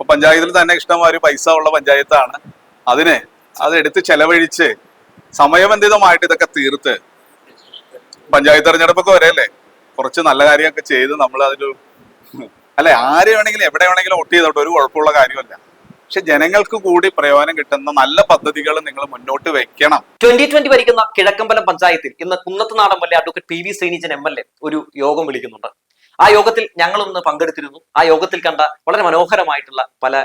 പഞ്ചായത്തിൽ തന്നെ ഇഷ്ടംമാതിരി പൈസ ഉള്ള പഞ്ചായത്താണ്. അതെടുത്ത് ചെലവഴിച്ച് സമയബന്ധിതമായിട്ട് ഇതൊക്കെ തീർത്ത് പഞ്ചായത്ത് തെരഞ്ഞെടുപ്പൊക്കെ വരെയല്ലേ, കുറച്ച് നല്ല കാര്യമൊക്കെ ചെയ്ത് നമ്മൾ അതിലൊരു അല്ലെ, ആര് വേണമെങ്കിലും എവിടെ വേണമെങ്കിലും വോട്ട് ചെയ്തോട്ടെ, ഒരു കുഴപ്പമുള്ള കാര്യമല്ല. പക്ഷെ ജനങ്ങൾക്ക് കൂടി പ്രയോജനം കിട്ടുന്ന നല്ല പദ്ധതികൾ നിങ്ങൾ മുന്നോട്ട് വെക്കണം. 2020 ഭരിക്കുന്ന കിഴക്കമ്പലം പഞ്ചായത്തിൽ ഇന്ന് Kunnathunad M L A advocate PV Sreenijan MLA ഒരു യോഗം വിളിക്കുന്നുണ്ട്. ആ യോഗത്തിൽ ഞങ്ങളൊന്ന് പങ്കെടുത്തിരുന്നു. ആ യോഗത്തിൽ കണ്ട വളരെ മനോഹരമായിട്ടുള്ള പല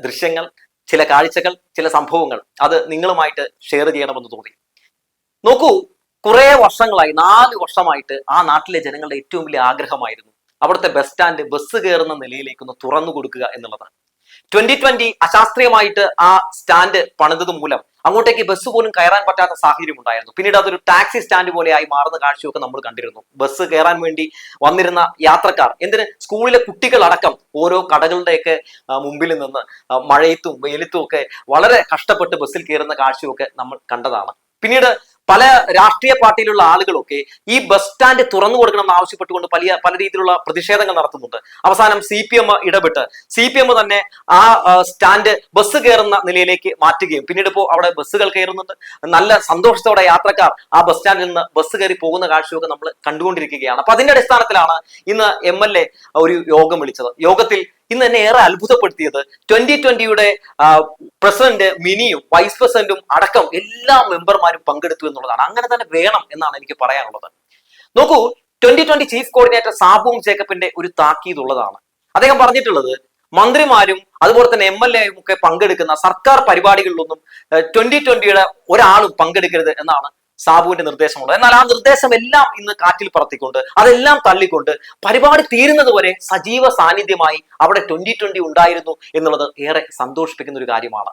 ദൃശ്യങ്ങൾ, ചില കാഴ്ചകൾ, ചില സംഭവങ്ങൾ അത് നിങ്ങളുമായിട്ട് ഷെയർ ചെയ്യണമെന്ന് തോന്നി. നോക്കൂ, കുറെ വർഷങ്ങളായി, 4 വർഷമായിട്ട് ആ നാട്ടിലെ ജനങ്ങളുടെ ഏറ്റവും വലിയ ആഗ്രഹമായിരുന്നു അവിടുത്തെ ബസ് സ്റ്റാൻഡ് ബസ് കയറുന്ന നിലയിലേക്കൊന്ന് തുറന്നു കൊടുക്കുക എന്നുള്ളതാണ്. 2020 അശാസ്ത്രീയമായിട്ട് ആ സ്റ്റാൻഡ് പണിതത് മൂലം അങ്ങോട്ടേക്ക് ബസ് പോലും കയറാൻ പറ്റാത്ത സാഹചര്യം ഉണ്ടായിരുന്നു. പിന്നീട് അതൊരു ടാക്സി സ്റ്റാൻഡ് പോലെയായി മാറുന്ന കാഴ്ചയൊക്കെ നമ്മൾ കണ്ടിരുന്നു. ബസ് കയറാൻ വേണ്ടി വന്നിരുന്ന യാത്രക്കാർ, എന്തിന് സ്കൂളിലെ കുട്ടികളടക്കം ഓരോ കടകളുടെയൊക്കെ മുമ്പിൽ നിന്ന് മഴയത്തും വെയിലത്തും ഒക്കെ വളരെ കഷ്ടപ്പെട്ട് ബസ്സിൽ കയറുന്ന കാഴ്ചയൊക്കെ നമ്മൾ കണ്ടതാണ്. പിന്നീട് പല രാഷ്ട്രീയ പാർട്ടിയിലുള്ള ആളുകളൊക്കെ ഈ ബസ് സ്റ്റാൻഡ് തുറന്നു കൊടുക്കണമെന്ന് ആവശ്യപ്പെട്ടുകൊണ്ട് പല രീതിയിലുള്ള പ്രതിഷേധങ്ങൾ നടത്തുന്നുണ്ട്. അവസാനം CPM ഇടപെട്ട് CPM തന്നെ ആ സ്റ്റാൻഡ് ബസ് കയറുന്ന നിലയിലേക്ക് മാറ്റുകയും പിന്നീട് ഇപ്പോൾ അവിടെ ബസ്സുകൾ കയറുന്നുണ്ട്. നല്ല സന്തോഷത്തോടെ യാത്രക്കാർ ആ ബസ് സ്റ്റാൻഡിൽ നിന്ന് ബസ് കയറി പോകുന്ന കാഴ്ചയൊക്കെ നമ്മൾ കണ്ടുകൊണ്ടിരിക്കുകയാണ്. അപ്പൊ അതിന്റെ അടിസ്ഥാനത്തിലാണ് ഇന്ന് MLA ഒരു യോഗം വിളിച്ചത്. യോഗത്തിൽ ഇന്ന് എന്നെ ഏറെ അത്ഭുതപ്പെടുത്തിയത് 2020 പ്രസിഡന്റ് മിനിയും വൈസ് പ്രസിഡന്റും അടക്കം എല്ലാ മെമ്പർമാരും പങ്കെടുത്തു എന്നുള്ളതാണ്. അങ്ങനെ തന്നെ വേണം എന്നാണ് എനിക്ക് പറയാനുള്ളത്. നോക്കൂ, 2020 ചീഫ് കോർഡിനേറ്റർ സാബു ജേക്കബിന്റെ ഒരു താക്കീത് ഉള്ളതാണ്. അദ്ദേഹം പറഞ്ഞിട്ടുള്ളത് മന്ത്രിമാരും അതുപോലെ തന്നെ MLAയും ഒക്കെ പങ്കെടുക്കുന്ന സർക്കാർ പരിപാടികളിലൊന്നും 2020 ഒരാളും പങ്കെടുക്കരുത് എന്നാണ് സാബുവിന്റെ നിർദ്ദേശമുള്ളത്. എന്നാൽ ആ നിർദ്ദേശം എല്ലാം ഇന്ന് കാറ്റിൽ പറത്തിക്കൊണ്ട് അതെല്ലാം തള്ളിക്കൊണ്ട് പരിപാടി തീരുന്നത് വരെ സജീവ സാന്നിധ്യമായി അവിടെ 2020 ഉണ്ടായിരുന്നു എന്നുള്ളത് ഏറെ സന്തോഷിപ്പിക്കുന്ന ഒരു കാര്യമാണ്.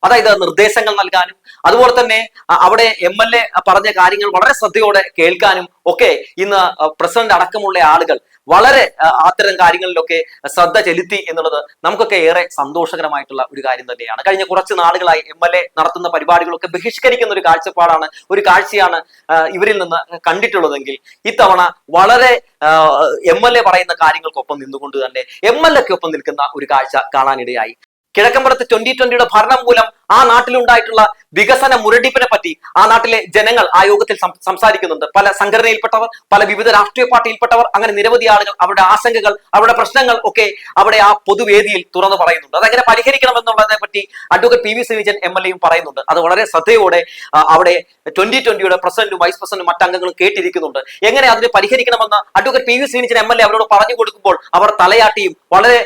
അതായത് നിർദ്ദേശങ്ങൾ നൽകാനും അതുപോലെ തന്നെ അവിടെ MLA പറഞ്ഞ കാര്യങ്ങൾ വളരെ ശ്രദ്ധയോടെ കേൾക്കാനും ഒക്കെ ഇന്ന് പ്രസിഡന്റ് അടക്കമുള്ള ആളുകൾ വളരെ അത്തരം കാര്യങ്ങളിലൊക്കെ ശ്രദ്ധ ചെലുത്തി എന്നുള്ളത് നമുക്കൊക്കെ ഏറെ സന്തോഷകരമായിട്ടുള്ള ഒരു കാര്യം തന്നെയാണ്. കഴിഞ്ഞ കുറച്ച് നാളുകളായി MLA നടത്തുന്ന പരിപാടികളൊക്കെ ബഹിഷ്കരിക്കുന്ന ഒരു കാഴ്ചയാണ് ഇവരിൽ നിന്ന് കണ്ടിട്ടുള്ളതെങ്കിൽ ഇത്തവണ വളരെ MLA പറയുന്ന കാര്യങ്ങൾക്കൊപ്പം നിന്നുകൊണ്ട് തന്നെ MLAക്കൊപ്പം നിൽക്കുന്ന ഒരു കാഴ്ച കാണാനിടയായി. കിഴക്കമ്പലത്ത് 2020 ഭരണം മൂലം ആ നാട്ടിലുണ്ടായിട്ടുള്ള വികസന മുരടിപ്പിനെ പറ്റി ആ നാട്ടിലെ ജനങ്ങൾ ആ യോഗത്തിൽ സംസാരിക്കുന്നുണ്ട്. പല സംഘടനയിൽപ്പെട്ടവർ, പല വിവിധ രാഷ്ട്രീയ പാർട്ടിയിൽപ്പെട്ടവർ, അങ്ങനെ നിരവധി ആളുകൾ അവരുടെ ആശങ്കകൾ, അവരുടെ പ്രശ്നങ്ങൾ ഒക്കെ അവിടെ ആ പൊതുവേദിയിൽ തുറന്നു പറയുന്നുണ്ട്. അതെങ്ങനെ പരിഹരിക്കണം എന്നുള്ളതിനെ പറ്റി അഡ്വക്കേറ്റ് PV ശ്രീനിജൻ MLAയും പറയുന്നുണ്ട്. അത് വളരെ ശ്രദ്ധയോടെ അവിടെ 2020 പ്രസിഡന്റും വൈസ് പ്രസിഡന്റും മറ്റംഗങ്ങളും കേട്ടിരിക്കുന്നുണ്ട്. എങ്ങനെ അതിനെ പരിഹരിക്കണമെന്ന് അഡ്വക്കേറ്റ് PV ശ്രീനിജൻ MLA അവരോട് പറഞ്ഞു കൊടുക്കുമ്പോൾ അവർ തലയാട്ടിയും വളരെ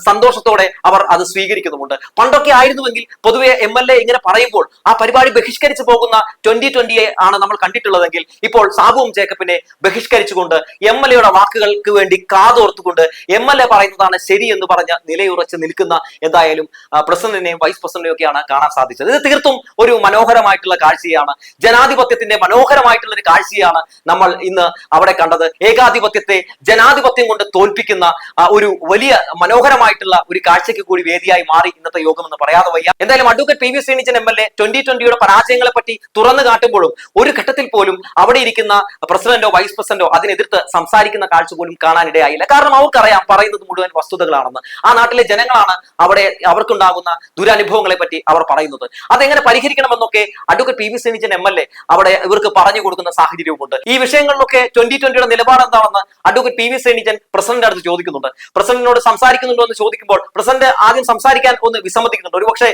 സന്തോഷത്തോടെ അവർ അത് സ്വീകരിക്കുന്നുമുണ്ട്. പണ്ടൊക്കെ ആയിരുന്നുവെങ്കിൽ പൊതുവെ MLA ഇങ്ങനെ പറയുമ്പോൾ ആ പരിപാടി ബഹിഷ്കരിച്ചു പോകുന്ന 2020 ആണ് നമ്മൾ കണ്ടിട്ടുള്ളതെങ്കിൽ ഇപ്പോൾ സാബു ജേക്കബിനെ ബഹിഷ്കരിച്ചുകൊണ്ട് MLAയുടെ വാക്കുകൾക്ക് വേണ്ടി കാതോർത്തുകൊണ്ട് MLA പറയുന്നതാണ് ശരി എന്ന് പറഞ്ഞ നിലയുറച്ച് നിൽക്കുന്ന എന്തായാലും പ്രസിഡന്റിനെയും വൈസ് പ്രസിഡന്റിനെയും ഒക്കെയാണ് കാണാൻ സാധിച്ചത്. ഇത് തീർത്തും ഒരു മനോഹരമായിട്ടുള്ള കാഴ്ചയാണ്. ജനാധിപത്യത്തിന്റെ മനോഹരമായിട്ടുള്ള ഒരു കാഴ്ചയാണ് നമ്മൾ ഇന്ന് അവിടെ കണ്ടത്. ഏകാധിപത്യത്തെ ജനാധിപത്യം കൊണ്ട് തോൽപ്പിക്കുന്ന ഒരു വലിയ മനോഹരമായിട്ടുള്ള ഒരു കാഴ്ചയ്ക്ക് കൂടി വേദിയായി മാറി ഇന്നത്തെ യോഗം എന്ന് പറയാതെ വയ്യ. എന്തായാലും അഡ്വക്കേറ്റ് PV ശ്രീനിജൻ MLA 2020 പരാജയങ്ങളെ പറ്റി തുറന്നു കാട്ടുമ്പോഴും ഒരു ഘട്ടത്തിൽ പോലും അവിടെ ഇരിക്കുന്ന പ്രസിഡന്റോ വൈസ് പ്രസിഡന്റോ അതിനെതിർത്ത് സംസാരിക്കുന്ന കാഴ്ച പോലും കാണാനിടയായില്ല. കാരണം അവർക്കറിയാം പറയുന്നത് മുഴുവൻ വസ്തുതകളാണെന്ന്. ആ നാട്ടിലെ ജനങ്ങളാണ് അവിടെ അവർക്കുണ്ടാകുന്ന ദുരനുഭവങ്ങളെ പറ്റി അവർ പറയുന്നത്. അതെങ്ങനെ പരിഹരിക്കണമെന്നൊക്കെ അഡ്വക്കേറ്റ് PV ശ്രീനിജൻ MLA അവിടെ ഇവർക്ക് പറഞ്ഞു കൊടുക്കുന്ന സാഹചര്യവുമുണ്ട്. ഈ വിഷയങ്ങളിലൊക്കെ 2020 നിലപാട് എന്താണെന്ന് അഡ്വക്കേറ്റ് PV ശ്രീനിജൻ പ്രസിഡന്റ് അടുത്ത് ചോദിക്കുന്നുണ്ട്. പ്രസിഡന്റിനോട് സംസാരിക്കുന്നുണ്ടോ എന്ന് ചോദിക്കുമ്പോൾ പ്രസിഡന്റ് ആദ്യം സംസാരിക്കാൻ ഒന്ന് വിസമ്മതിക്കുന്നുണ്ട്. ഒരുപക്ഷെ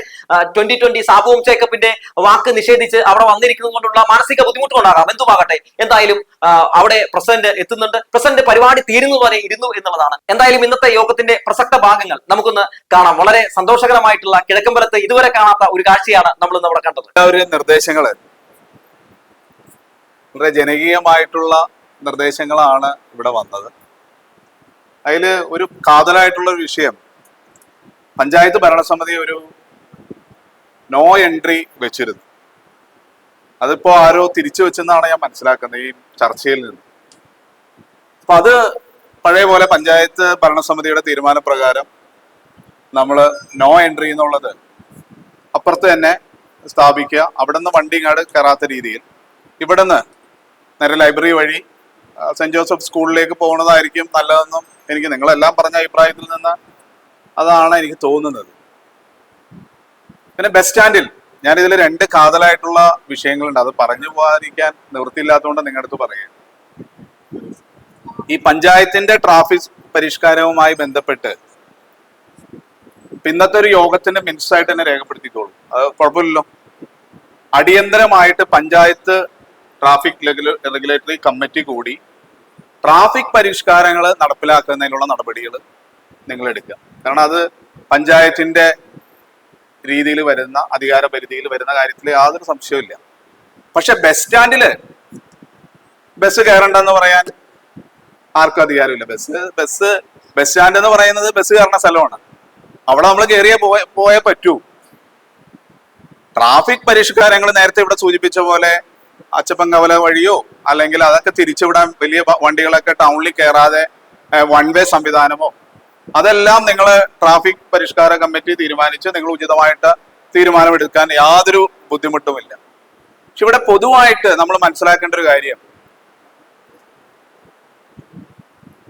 2020 സാബു ജേക്കബിന്റെ വാക്ക് നിഷേധിച്ച് അവിടെ വന്നിരിക്കുന്നത് കൊണ്ടുള്ള മാനസിക ബുദ്ധിമുട്ടുണ്ടാകാം, എന്തുമാകട്ടെ. എന്തായാലും അവിടെ പ്രസിഡന്റ് എത്തുന്നുണ്ട്. പ്രസിഡന്റ് പരിപാടി തീരുന്നതുവരെ ഇരുന്നു എന്നുള്ളതാണ്. എന്തായാലും ഇന്നത്തെ യോഗത്തിന്റെ പ്രസക്ത ഭാഗങ്ങൾ നമുക്കൊന്ന് കാണാം. വളരെ സന്തോഷകരമായിട്ടുള്ള കിഴക്കമ്പലത്ത് ഇതുവരെ കാണാത്ത ഒരു കാഴ്ചയാണ് നമ്മൾ ഇന്ന് അവിടെ കണ്ടത്. നിർദ്ദേശങ്ങള് വളരെ ജനകീയമായിട്ടുള്ള നിർദ്ദേശങ്ങളാണ് ഇവിടെ വന്നത്. അതിൽ ഒരു കാതലായിട്ടുള്ള ഒരു വിഷയം, പഞ്ചായത്ത് ഭരണസമിതി ഒരു നോ എൻട്രി വെച്ചിരുന്നു. അതിപ്പോ ആരോ തിരിച്ചു വെച്ചെന്നാണ് ഞാൻ മനസ്സിലാക്കുന്നത് ഈ ചർച്ചയിൽ നിന്ന്. അപ്പൊ അത് പഴയ പോലെ പഞ്ചായത്ത് ഭരണസമിതിയുടെ തീരുമാനപ്രകാരം നമ്മൾ നോ എൻട്രി എന്നുള്ളത് അപ്പുറത്ത് തന്നെ സ്ഥാപിക്കുക. അവിടെ നിന്ന് വണ്ടി ഇങ്ങോട്ട് കയറാത്ത രീതിയിൽ ഇവിടെ നിന്ന് നേരെ ലൈബ്രറി വഴി സെന്റ് ജോസഫ് സ്കൂളിലേക്ക് പോകുന്നതായിരിക്കും നല്ലതെന്നും എനിക്ക് നിങ്ങളെല്ലാം പറഞ്ഞ അഭിപ്രായത്തിൽ നിന്ന് അതാണ് എനിക്ക് തോന്നുന്നത്. പിന്നെ ബസ് സ്റ്റാൻഡിൽ ഞാനിതിൽ 2 കാതലായിട്ടുള്ള വിഷയങ്ങളുണ്ട്. അത് പറഞ്ഞു പോകാതിരിക്കാൻ നിവൃത്തിയില്ലാത്തതുകൊണ്ട് നിങ്ങളുടെ അടുത്ത് പറയാം. ഈ പഞ്ചായത്തിന്റെ ട്രാഫിക് പരിഷ്കാരവുമായി ബന്ധപ്പെട്ട് ഇന്നത്തെ ഒരു യോഗത്തിന്റെ മിനിറ്റ്സായിട്ട് തന്നെ രേഖപ്പെടുത്തിക്കോളൂ, അത് കുഴപ്പമില്ലല്ലോ. അടിയന്തരമായിട്ട് പഞ്ചായത്ത് ട്രാഫിക് റെഗുലേറ്ററി കമ്മിറ്റി കൂടി ട്രാഫിക് പരിഷ്കാരങ്ങൾ നടപ്പിലാക്കുന്നതിനുള്ള നടപടികൾ നിങ്ങൾ എടുക്കുക. കാരണം അത് പഞ്ചായത്തിന്റെ രീതിയിൽ വരുന്ന അധികാര പരിധിയിൽ വരുന്ന കാര്യത്തിൽ യാതൊരു സംശയവും ഇല്ല. പക്ഷെ ബസ് സ്റ്റാൻഡില് ബസ് കയറണ്ടെന്ന് പറയാൻ ആർക്കും അധികാരമില്ല. ബസ് സ്റ്റാൻഡ് എന്ന് പറയുന്നത് ബസ് കയറുന്ന സ്ഥലമാണ്. അവിടെ നമ്മൾ കയറിയേ പോയേ പറ്റൂ. ട്രാഫിക് പരിഷ്കാരങ്ങൾ നേരത്തെ ഇവിടെ സൂചിപ്പിച്ച പോലെ അച്ചപ്പൻകവല വഴിയോ അല്ലെങ്കിൽ അതൊക്കെ തിരിച്ചുവിടാൻ വലിയ വണ്ടികളൊക്കെ ടൗണിൽ കയറാതെ വൺ വേ സംവിധാനമോ അതെല്ലാം നിങ്ങൾ ട്രാഫിക് പരിഷ്കാര കമ്മിറ്റി തീരുമാനിച്ച് നിങ്ങൾ ഉചിതമായിട്ട് തീരുമാനമെടുക്കാൻ യാതൊരു ബുദ്ധിമുട്ടുമില്ല. പക്ഷെ ഇവിടെ പൊതുവായിട്ട് നമ്മൾ മനസ്സിലാക്കേണ്ട ഒരു കാര്യം,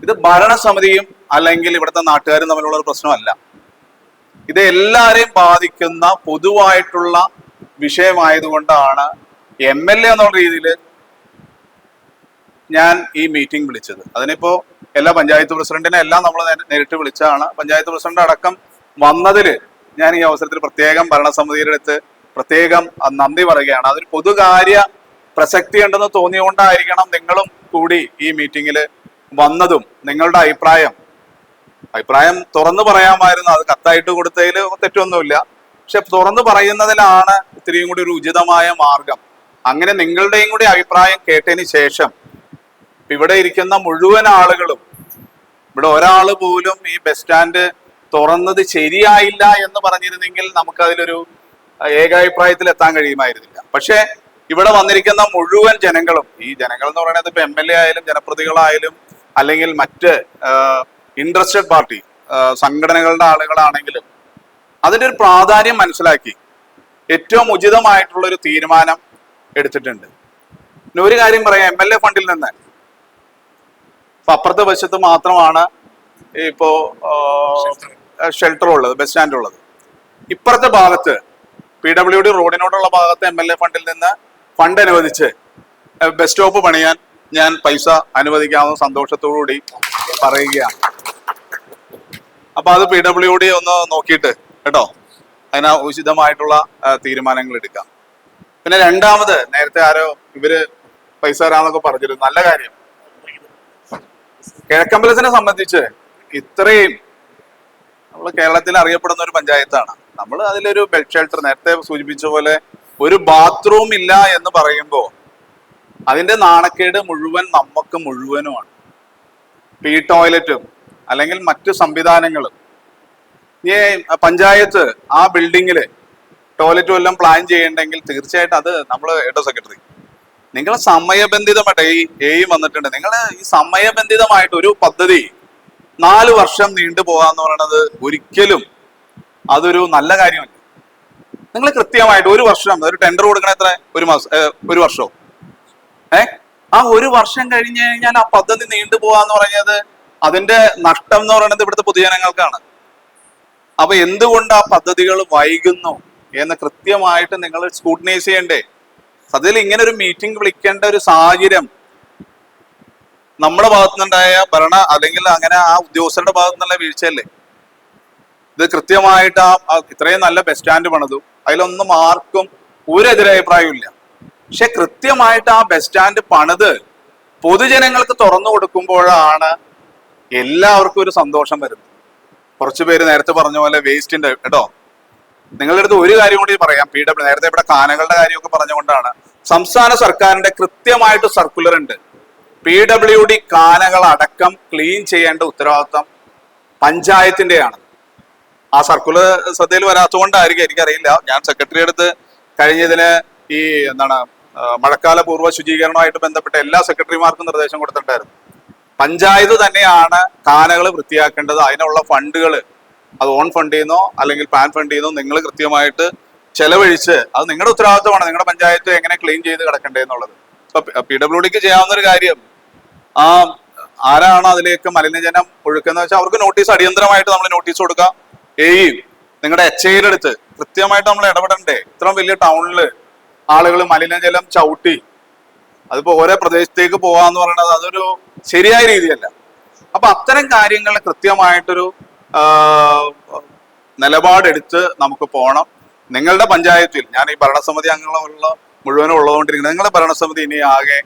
ഇത് ഭരണസമിതിയും അല്ലെങ്കിൽ ഇവിടുത്തെ നാട്ടുകാരും തമ്മിലുള്ള ഒരു പ്രശ്നമല്ല. ഇത് എല്ലാവരെയും ബാധിക്കുന്ന പൊതുവായിട്ടുള്ള വിഷയമായതുകൊണ്ടാണ് MLA എന്നുള്ള രീതിയിൽ ഞാൻ ഈ മീറ്റിംഗ് വിളിച്ചത്. അതിനിപ്പോ എല്ലാ പഞ്ചായത്ത് പ്രസിഡന്റിനെ എല്ലാം നമ്മൾ നേരിട്ട് വിളിച്ചതാണ്. പഞ്ചായത്ത് പ്രസിഡന്റ് അടക്കം വന്നതിൽ ഞാൻ ഈ അവസരത്തിൽ പ്രത്യേകം ഭരണസമിതിയുടെ അടുത്ത് പ്രത്യേകം നന്ദി പറയുകയാണ്. അതൊരു പൊതുകാര്യ പ്രസക്തി ഉണ്ടെന്ന് തോന്നിയുകൊണ്ടായിരിക്കണം നിങ്ങളും കൂടി ഈ മീറ്റിംഗിൽ വന്നതും. നിങ്ങളുടെ അഭിപ്രായം തുറന്നു പറയാമായിരുന്നു. അത് കത്തായിട്ട് കൊടുത്തതിൽ തെറ്റൊന്നുമില്ല. പക്ഷെ തുറന്നു പറയുന്നതിലാണ് ഇത്രയും കൂടി ഒരു ഉചിതമായ മാർഗം. അങ്ങനെ നിങ്ങളുടെയും കൂടി അഭിപ്രായം കേട്ടതിന് ശേഷം ഇവിടെ ഇരിക്കുന്ന മുഴുവൻ ആളുകളും, ഇവിടെ ഒരാൾ പോലും ഈ ബസ് സ്റ്റാൻഡ് തുറന്നത് ശരിയായില്ല എന്ന് പറഞ്ഞിരുന്നെങ്കിൽ നമുക്ക് അതിലൊരു ഏകാഭിപ്രായത്തിൽ എത്താൻ കഴിയുമായിരുന്നില്ല. പക്ഷെ ഇവിടെ വന്നിരിക്കുന്ന മുഴുവൻ ജനങ്ങളും, ഈ ജനങ്ങൾ എന്ന് പറയുന്നത് ഇപ്പൊ MLA ആയാലും ജനപ്രതികളായാലും അല്ലെങ്കിൽ മറ്റ് ഇൻട്രസ്റ്റഡ് പാർട്ടി സംഘടനകളുടെ ആളുകളാണെങ്കിലും അതിന്റെ ഒരു പ്രാധാന്യം മനസ്സിലാക്കി ഏറ്റവും ഉചിതമായിട്ടുള്ള ഒരു തീരുമാനം എടുത്തിട്ടുണ്ട്. പിന്നെ ഒരു കാര്യം പറയാം, MLA ഫണ്ടിൽ നിന്ന് ഇപ്പൊ അപ്പുറത്തെ വശത്ത് മാത്രമാണ് ഇപ്പോ ഷെൽട്ടർ ഉള്ളത്, ബസ് സ്റ്റാൻഡ് ഉള്ളത്. ഇപ്പുറത്തെ ഭാഗത്ത് PWD റോഡിനോടുള്ള ഭാഗത്ത് MLA ഫണ്ടിൽ നിന്ന് ഫണ്ട് അനുവദിച്ച് ബസ് സ്റ്റോപ്പ് പണിയാൻ ഞാൻ പൈസ അനുവദിക്കാവുന്ന സന്തോഷത്തോടുകൂടി പറയുകയാണ്. അപ്പൊ അത് PWD ഒന്ന് നോക്കിയിട്ട് കേട്ടോ, അതിന് ഉചിതമായിട്ടുള്ള തീരുമാനങ്ങൾ എടുക്കാം. പിന്നെ രണ്ടാമത്, നേരത്തെ ആരോ ഇവര് പൈസ തരാന്നൊക്കെ പറഞ്ഞിരുന്നു, നല്ല കാര്യം. കിഴക്കമ്പലത്തിനെ സംബന്ധിച്ച് ഇത്രയും നമ്മൾ കേരളത്തിൽ അറിയപ്പെടുന്ന ഒരു പഞ്ചായത്താണ്. നമ്മൾ അതിലൊരു ബെഡ് ഷെൽട്ടർ, നേരത്തെ സൂചിപ്പിച്ച പോലെ ഒരു ബാത്റൂം ഇല്ല എന്ന് പറയുമ്പോൾ അതിന്റെ നാണക്കേട് മുഴുവൻ നമുക്ക് മുഴുവനുമാണ്. ഈ ടോയ്ലറ്റും അല്ലെങ്കിൽ മറ്റു സംവിധാനങ്ങളും, ഈ പഞ്ചായത്ത് ആ ബിൽഡിങ്ങില് ടോയ്ലറ്റും എല്ലാം പ്ലാൻ ചെയ്യണ്ടെങ്കിൽ തീർച്ചയായിട്ടും അത് നമ്മൾ ഹെഡ് സെക്രട്ടറി നിങ്ങൾ സമയബന്ധിതമായിട്ട് ഈ വന്നിട്ടുണ്ട്. നിങ്ങൾ ഈ സമയബന്ധിതമായിട്ട് ഒരു പദ്ധതി 4 വർഷം നീണ്ടുപോകാന്ന് പറയുന്നത് ഒരിക്കലും അതൊരു നല്ല കാര്യമല്ല. നിങ്ങൾ കൃത്യമായിട്ട് 1 വർഷം, ഒരു ടെൻഡർ കൊടുക്കണ എത്ര, 1 വർഷവും ആ 1 വർഷം കഴിഞ്ഞ് കഴിഞ്ഞാൽ ആ പദ്ധതി നീണ്ടുപോകാന്ന് പറഞ്ഞത് അതിന്റെ നഷ്ടം എന്ന് പറയുന്നത് ഇവിടുത്തെ പൊതുജനങ്ങൾക്കാണ്. അപ്പൊ എന്തുകൊണ്ട് ആ പദ്ധതികൾ വൈകുന്നു എന്ന് കൃത്യമായിട്ട് നിങ്ങൾ സ്ക്രൂട്ടിനൈസ് ചെയ്യണ്ടേ. സത്യത്തിൽ ഇങ്ങനെ ഒരു മീറ്റിംഗ് വിളിക്കേണ്ട ഒരു സാഹചര്യം നമ്മുടെ ഭാഗത്തുനിന്നുണ്ടായ അല്ലെങ്കിൽ അങ്ങനെ ആ ഉദ്യോഗസ്ഥരുടെ ഭാഗത്തുനിന്നുള്ള വീഴ്ചയല്ലേ. ഇത് കൃത്യമായിട്ട് ഇത്രയും നല്ല ബസ് സ്റ്റാൻഡ് പണിതു, അതിലൊന്നും ആർക്കും ഒരു എതിരഭിപ്രായവും ഇല്ല. പക്ഷെ കൃത്യമായിട്ട് ആ ബസ് സ്റ്റാൻഡ് പണിത് പൊതുജനങ്ങൾക്ക് തുറന്നു കൊടുക്കുമ്പോഴാണ് എല്ലാവർക്കും ഒരു സന്തോഷം വരുന്നത്. കുറച്ചു പേര് നേരത്തെ പറഞ്ഞ പോലെ വേസ്റ്റിന്റെ കേട്ടോ, നിങ്ങളുടെ അടുത്ത് ഒരു കാര്യം കൂടി പറയാം. നേരത്തെ ഇവിടെ കാനകളുടെ കാര്യമൊക്കെ പറഞ്ഞുകൊണ്ടാണ്, സംസ്ഥാന സർക്കാരിന്റെ കൃത്യമായിട്ട് സർക്കുലർ ഉണ്ട്. PWD കാനകൾ അടക്കം ക്ലീൻ ചെയ്യേണ്ട ഉത്തരവാദിത്വം പഞ്ചായത്തിന്റെയാണ്. ആ സർക്കുലർ ശ്രദ്ധയിൽ വരാത്തതുകൊണ്ടായിരിക്കും, എനിക്കറിയില്ല. ഞാൻ സെക്രട്ടറി അടുത്ത് കഴിഞ്ഞതിന് ഈ മഴക്കാല പൂർവ്വ ശുചീകരണവുമായിട്ട് ബന്ധപ്പെട്ട എല്ലാ സെക്രട്ടറിമാർക്കും നിർദ്ദേശം കൊടുത്തിട്ടുണ്ടായിരുന്നു. പഞ്ചായത്ത് തന്നെയാണ് കാനകൾ വൃത്തിയാക്കേണ്ടത്. അതിനുള്ള ഫണ്ടുകൾ അത് ഓൺ ഫണ്ട് ചെയ്യുന്നോ അല്ലെങ്കിൽ പാൻ ഫണ്ട് ചെയ്യുന്നോ നിങ്ങൾ കൃത്യമായിട്ട് ചെലവഴിച്ച്, അത് നിങ്ങളുടെ ഉത്തരവാദിത്വമാണ്, നിങ്ങളുടെ പഞ്ചായത്ത് എങ്ങനെ ക്ലീൻ ചെയ്ത് കിടക്കണ്ടേന്നുള്ളത്. ഇപ്പൊ PWDക്ക് ചെയ്യാവുന്ന ഒരു കാര്യം, ആരാണ് അതിലേക്ക് മലിനജലം ഒഴുക്കുന്ന വെച്ചാൽ അവർക്ക് നോട്ടീസ്, അടിയന്തരമായിട്ട് നമ്മൾ നോട്ടീസ് കൊടുക്കുക. എയും നിങ്ങളുടെ HIയുടെ അടുത്ത് കൃത്യമായിട്ട് നമ്മൾ ഇടപെടണ്ടേ? ഇത്രയും വലിയ ടൗണില് ആളുകൾ മലിനജലം ചവിട്ടി അതിപ്പോ ഓരോ പ്രദേശത്തേക്ക് പോവാന്ന് പറയുന്നത് അതൊരു ശരിയായ രീതിയല്ല. അപ്പൊ അത്തരം കാര്യങ്ങൾ കൃത്യമായിട്ടൊരു നിലപാടെടുത്ത് നമുക്ക് പോകണം. നിങ്ങളുടെ പഞ്ചായത്തിൽ ഞാൻ ഈ ഭരണസമിതി അംഗങ്ങളുള്ള മുഴുവനും ഉള്ളതുകൊണ്ടിരിക്കുന്നത്, നിങ്ങളുടെ ഭരണസമിതി ഇനി ആകെ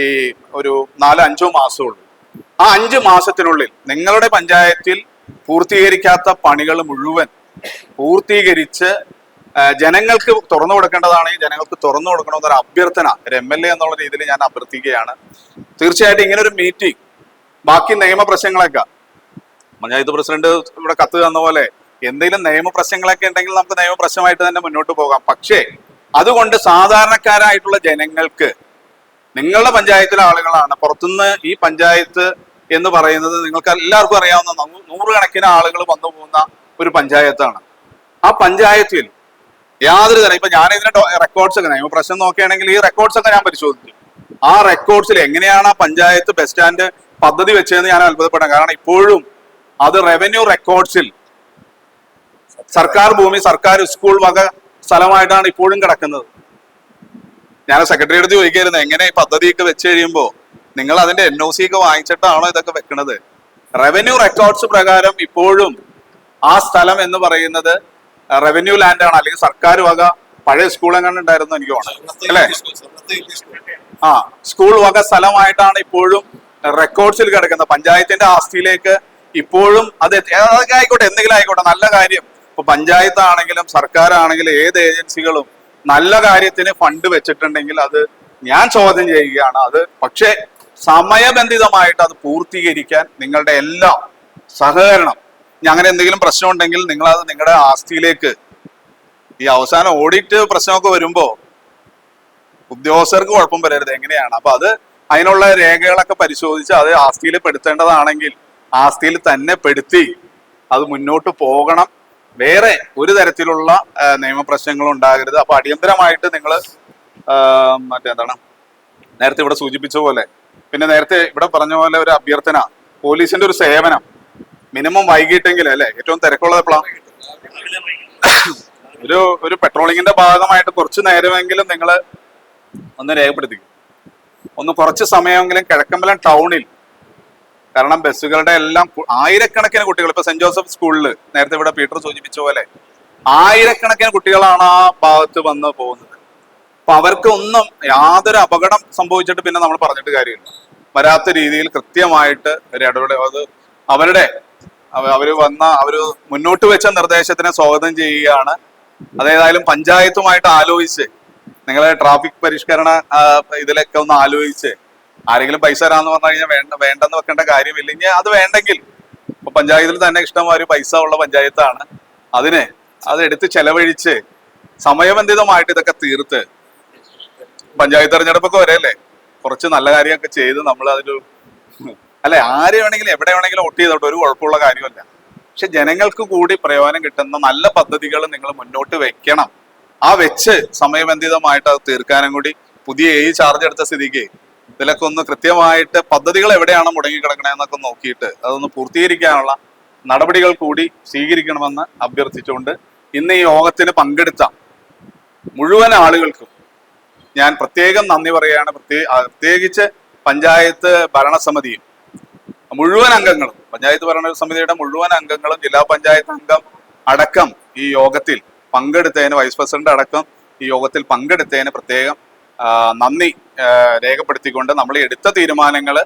ഈ ഒരു 4-5 മാസമുള്ളൂ. ആ 5 മാസത്തിനുള്ളിൽ നിങ്ങളുടെ പഞ്ചായത്തിൽ പൂർത്തീകരിക്കാത്ത പണികൾ മുഴുവൻ പൂർത്തീകരിച്ച് ജനങ്ങൾക്ക് തുറന്നു കൊടുക്കേണ്ടതാണെങ്കിൽ ജനങ്ങൾക്ക് തുറന്നു കൊടുക്കണമെന്നൊരു അഭ്യർത്ഥന ഒരു MLA എന്നുള്ള രീതിയിൽ ഞാൻ അഭ്യർത്ഥിക്കുകയാണ്. തീർച്ചയായിട്ടും ഇങ്ങനെ ഒരു മീറ്റിംഗ് ബാക്കി നിയമപ്രശ്നങ്ങളൊക്കെ പഞ്ചായത്ത് പ്രസിഡന്റ് ഇവിടെ കത്ത് തന്ന പോലെ എന്തെങ്കിലും നിയമപ്രശ്നങ്ങളൊക്കെ ഉണ്ടെങ്കിൽ നമുക്ക് നിയമപ്രശ്നമായിട്ട് തന്നെ മുന്നോട്ട് പോകാം. പക്ഷേ അതുകൊണ്ട് സാധാരണക്കാരായിട്ടുള്ള ജനങ്ങൾക്ക്, നിങ്ങളുടെ പഞ്ചായത്തിലെ ആളുകളാണ്, പുറത്തുനിന്ന് ഈ പഞ്ചായത്ത് എന്ന് പറയുന്നത് നിങ്ങൾക്ക് എല്ലാവർക്കും അറിയാവുന്ന 100 കണക്കിന് ആളുകൾ വന്നു പോകുന്ന ഒരു പഞ്ചായത്താണ്. ആ പഞ്ചായത്തിൽ യാതൊരു തരം ഇപ്പൊ ഞാൻ ഇതിന്റെ റെക്കോർഡ്സ് ഒക്കെ നിയമപ്രശ്നം നോക്കുകയാണെങ്കിൽ ഈ റെക്കോർഡ്സ് ഒക്കെ ഞാൻ പരിശോധിച്ചു. ആ റെക്കോർഡ്സിൽ എങ്ങനെയാണ് ആ പഞ്ചായത്ത് ബസ് സ്റ്റാൻഡ് പദ്ധതി വെച്ചതെന്ന് ഞാൻ അത്ഭുതപ്പെടാം. കാരണം ഇപ്പോഴും അത് റവന്യൂ റെക്കോർഡ്സിൽ സർക്കാർ ഭൂമി, സർക്കാർ സ്കൂൾ വക സ്ഥലമായിട്ടാണ് ഇപ്പോഴും കിടക്കുന്നത്. ഞാൻ സെക്രട്ടറി അടുത്ത് ചോദിക്കായിരുന്നു, എങ്ങനെ ഈ പദ്ധതിയൊക്കെ വെച്ച് കഴിയുമ്പോൾ നിങ്ങൾ അതിന്റെ NOC ഒക്കെ വാങ്ങിച്ചിട്ടാണോ ഇതൊക്കെ വെക്കുന്നത്? റവന്യൂ റെക്കോർഡ്സ് പ്രകാരം ഇപ്പോഴും ആ സ്ഥലം എന്ന് പറയുന്നത് റവന്യൂ ലാൻഡ് ആണ്, അല്ലെങ്കിൽ സർക്കാർ വക പഴയ സ്കൂൾ എങ്ങനെ ഉണ്ടായിരുന്നു എനിക്ക് തോന്നുന്നു അല്ലേ? ആ സ്കൂൾ വക സ്ഥലമായിട്ടാണ് ഇപ്പോഴും റെക്കോർഡ്സിൽ കിടക്കുന്നത്. പഞ്ചായത്തിന്റെ ആസ്തിയിലേക്ക് ഇപ്പോഴും അത് അതൊക്കെ ആയിക്കോട്ടെ, എന്തെങ്കിലും ആയിക്കോട്ടെ, നല്ല കാര്യം. ഇപ്പൊ പഞ്ചായത്താണെങ്കിലും സർക്കാരാണെങ്കിലും ഏത് ഏജൻസികളും നല്ല കാര്യത്തിന് ഫണ്ട് വെച്ചിട്ടുണ്ടെങ്കിൽ അത് ഞാൻ ചോദ്യം ചെയ്യുകയാണ്. അത് പക്ഷേ സമയബന്ധിതമായിട്ട് അത് പൂർത്തീകരിക്കാൻ നിങ്ങളുടെ എല്ലാം സഹകരണം. അങ്ങനെ എന്തെങ്കിലും പ്രശ്നം ഉണ്ടെങ്കിൽ നിങ്ങളത് നിങ്ങളുടെ ആസ്തിയിലേക്ക്, ഈ അവസാനം ഓഡിറ്റ് പ്രശ്നമൊക്കെ വരുമ്പോ ഉദ്യോഗസ്ഥർക്ക് കുഴപ്പം വരരുത്. എങ്ങനെയാണ് അപ്പൊ അത് അതിനുള്ള രേഖകളൊക്കെ പരിശോധിച്ച് അത് ആസ്തിയിൽ പെടുത്തേണ്ടതാണെങ്കിൽ ആസ്തിയിൽ തന്നെ പെടുത്തി അത് മുന്നോട്ട് പോകണം. വേറെ ഒരു തരത്തിലുള്ള നിയമപ്രശ്നങ്ങളും ഉണ്ടാകരുത്. അപ്പൊ അടിയന്തരമായിട്ട് നിങ്ങൾ മറ്റേന്താണ് നേരത്തെ ഇവിടെ സൂചിപ്പിച്ച പോലെ, പിന്നെ നേരത്തെ ഇവിടെ പറഞ്ഞ പോലെ ഒരു അഭ്യർത്ഥന, പോലീസിന്റെ ഒരു സേവനം മിനിമം വൈകിട്ടെങ്കിലും അല്ലെ, ഏറ്റവും തിരക്കുള്ളത് എപ്പോഴാണ്? ഒരു പെട്രോളിങ്ങിന്റെ ഭാഗമായിട്ട് കുറച്ച് നേരമെങ്കിലും നിങ്ങൾ ഒന്ന് രേഖപ്പെടുത്തിക്കും. ഒന്ന് കുറച്ച് സമയമെങ്കിലും കിഴക്കമ്പലം ടൗണിൽ, കാരണം ബസ്സുകളുടെ എല്ലാം ആയിരക്കണക്കിന് കുട്ടികൾ, ഇപ്പൊ സെന്റ് ജോസഫ് സ്കൂളിൽ നേരത്തെ ഇവിടെ പീറ്റർ സൂചിപ്പിച്ച പോലെ ആയിരക്കണക്കിന് കുട്ടികളാണ് ആ ഭാഗത്ത് വന്ന് പോകുന്നത്. അപ്പൊ അവർക്ക് ഒന്നും യാതൊരു അപകടം സംഭവിച്ചിട്ട് പിന്നെ നമ്മൾ പറഞ്ഞിട്ട് കാര്യമില്ല. വരാത്ത രീതിയിൽ കൃത്യമായിട്ട് ഒരു ഇടപെടൽ, അത് അവര് മുന്നോട്ട് വെച്ച നിർദ്ദേശത്തിനെ സ്വാഗതം ചെയ്യുകയാണ്. അതേതായാലും പഞ്ചായത്തുമായിട്ട് ആലോചിച്ച്, നിങ്ങളെ ട്രാഫിക് പരിഷ്കരണ ഇതിലൊക്കെ ഒന്ന് ആലോചിച്ച്, ആരെങ്കിലും പൈസ തരാന്ന് പറഞ്ഞു കഴിഞ്ഞാൽ വേണ്ടെന്ന് വെക്കേണ്ട കാര്യമില്ല. ഇനി അത് വേണ്ടെങ്കിൽ ഇപ്പൊ പഞ്ചായത്തിൽ തന്നെ ഇഷ്ടംമാതിരി പൈസ ഉള്ള പഞ്ചായത്താണ്. അത് എടുത്ത് ചെലവഴിച്ച് സമയബന്ധിതമായിട്ട് ഇതൊക്കെ തീർത്ത്, പഞ്ചായത്ത് തെരഞ്ഞെടുപ്പൊക്കെ വരെയല്ലേ, കുറച്ച് നല്ല കാര്യമൊക്കെ ചെയ്ത് നമ്മൾ അല്ലെ, ആര് വേണമെങ്കിലും എവിടെ വേണമെങ്കിലും വോട്ട് ചെയ്തോട്ടെ, ഒരു കുഴപ്പമുള്ള കാര്യമല്ല. പക്ഷെ ജനങ്ങൾക്ക് കൂടി പ്രയോജനം കിട്ടുന്ന നല്ല പദ്ധതികൾ നിങ്ങൾ മുന്നോട്ട് വെക്കണം. ആ വെച്ച് സമയബന്ധിതമായിട്ട് അത് തീർക്കാനും കൂടി പുതിയ ചാർജ് എടുത്ത സ്ഥിതിക്ക് ഇതിലൊക്കെ ഒന്ന് കൃത്യമായിട്ട് പദ്ധതികൾ എവിടെയാണ് മുടങ്ങിക്കിടക്കണേന്നൊക്കെ നോക്കിയിട്ട് അതൊന്ന് പൂർത്തീകരിക്കാനുള്ള നടപടികൾ കൂടി സ്വീകരിക്കണമെന്ന് അഭ്യർത്ഥിച്ചുകൊണ്ട് ഇന്ന് ഈ യോഗത്തിന് പങ്കെടുത്ത മുഴുവൻ ആളുകൾക്കും ഞാൻ പ്രത്യേകം നന്ദി പറയുകയാണ്. പ്രത്യേകിച്ച് പഞ്ചായത്ത് ഭരണസമിതിയും മുഴുവൻ അംഗങ്ങളും, പഞ്ചായത്ത് ഭരണസമിതിയുടെ മുഴുവൻ അംഗങ്ങളും, ജില്ലാ പഞ്ചായത്ത് അംഗം അടക്കം ഈ യോഗത്തിൽ പങ്കെടുത്തതിന്, വൈസ് പ്രസിഡന്റ് അടക്കം ഈ യോഗത്തിൽ പങ്കെടുത്തതിന് പ്രത്യേകം നന്ദി രേഖപ്പെടുത്തിക്കൊണ്ട് നമ്മൾ എടുത്ത തീരുമാനങ്ങൾ,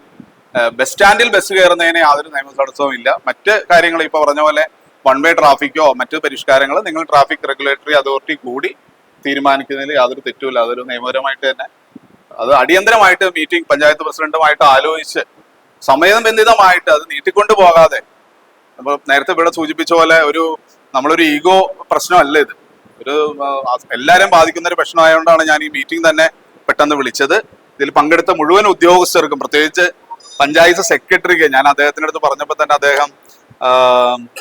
ബസ് സ്റ്റാൻഡിൽ ബസ് കയറുന്നതിന് യാതൊരു നിയമ തടസ്സവും ഇല്ല. മറ്റ് കാര്യങ്ങൾ ഇപ്പൊ പറഞ്ഞ പോലെ വൺ വേ ട്രാഫിക്കോ മറ്റു പരിഷ്കാരങ്ങൾ നിങ്ങൾ ട്രാഫിക് റെഗുലേറ്ററി അതോറിറ്റി കൂടി തീരുമാനിക്കുന്നതിൽ യാതൊരു തെറ്റുമില്ല. അതൊരു നിയമപരമായിട്ട് തന്നെ അത് അടിയന്തരമായിട്ട് മീറ്റിംഗ് പഞ്ചായത്ത് പ്രസിഡന്റുമായിട്ട് ആലോചിച്ച് സമയബന്ധിതമായിട്ട് അത് നീട്ടിക്കൊണ്ടു പോകാതെ, നമ്മൾ നേരത്തെ ഇവിടെ സൂചിപ്പിച്ച പോലെ നമ്മളൊരു ഈഗോ പ്രശ്നമല്ല ഇത്, എല്ലാവരെയും ബാധിക്കുന്ന ഒരു പ്രശ്നമായതുകൊണ്ടാണ് ഞാൻ ഈ മീറ്റിംഗ് തന്നെ പെട്ടെന്ന് വിളിച്ചത്. ഇതിൽ പങ്കെടുത്ത മുഴുവൻ ഉദ്യോഗസ്ഥർക്കും, പ്രത്യേകിച്ച് പഞ്ചായത്ത് സെക്രട്ടറിക്ക്, ഞാൻ അദ്ദേഹത്തിൻ്റെ അടുത്ത് പറഞ്ഞപ്പോൾ തന്നെ അദ്ദേഹം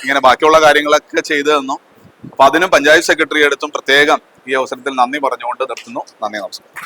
ഇങ്ങനെ ബാക്കിയുള്ള കാര്യങ്ങളൊക്കെ ചെയ്തു തന്നു. അപ്പൊ അതിനും പഞ്ചായത്ത് സെക്രട്ടറി അടുത്തും പ്രത്യേകം ഈ അവസരത്തിൽ നന്ദി പറഞ്ഞുകൊണ്ട് നിർത്തുന്നു. നന്ദി, നമസ്കാരം.